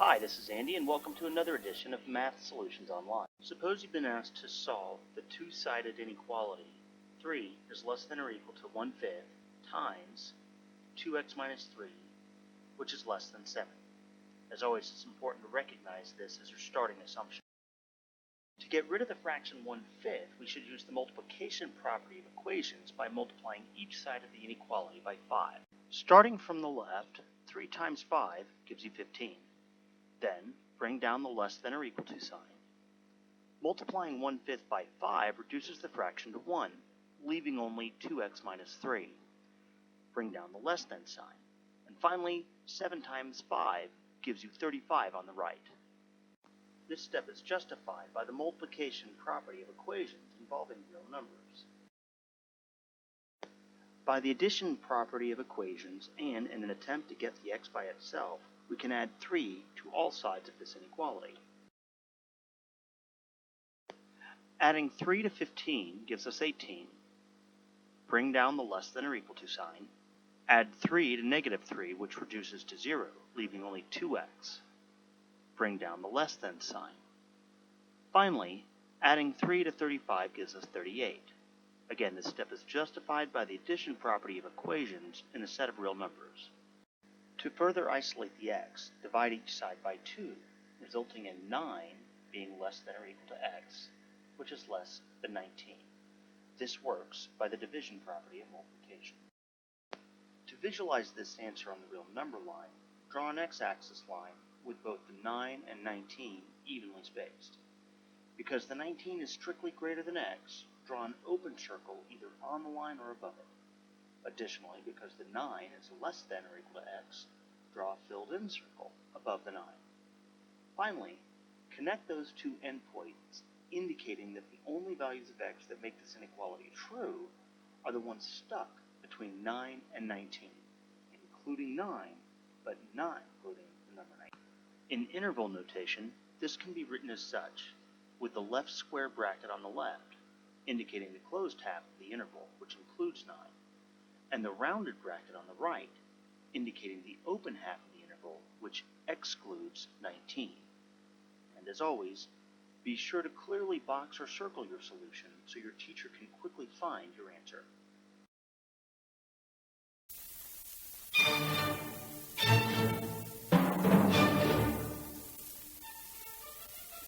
Hi, this is Andy, and welcome to another edition of Math Solutions Online. Suppose you've been asked to solve the two-sided inequality 3 is less than or equal to 1/5 times 2x minus 3, which is less than 7. As always, it's important to recognize this as your starting assumption. To get rid of the fraction 1/5, we should use the multiplication property of equations by multiplying each side of the inequality by 5. Starting from the left, 3 times 5 gives you 15. Then, bring down the less than or equal to sign. Multiplying 1/5 by 5 reduces the fraction to 1, leaving only 2x minus 3. Bring down the less than sign. And finally, 7 times 5 gives you 35 on the right. This step is justified by the multiplication property of equations involving real numbers. By the addition property of equations, and in an attempt to get the x by itself, we can add 3 to all sides of this inequality. Adding 3 to 15 gives us 18. Bring down the less than or equal to sign. Add 3 to negative 3, which reduces to 0, leaving only 2x. Bring down the less than sign. Finally, adding 3 to 35 gives us 38. Again, this step is justified by the addition property of equations in a set of real numbers. To further isolate the x, divide each side by 2, resulting in 9 being less than or equal to x, which is less than 19. This works by the division property of multiplication. To visualize this answer on the real number line, draw an x-axis line with both the 9 and 19 evenly spaced. Because the 19 is strictly greater than x, draw an open circle either on the line or above it. Additionally, because the 9 is less than or equal to x, draw a filled-in circle above the 9. Finally, connect those two endpoints, indicating that the only values of x that make this inequality true are the ones stuck between 9 and 19, including 9, but not including the number 9. In interval notation, this can be written as such, with the left square bracket on the left, indicating the closed half of the interval, which includes 9, and the rounded bracket on the right, indicating the open half of the interval, which excludes 19. And as always, be sure to clearly box or circle your solution so your teacher can quickly find your answer.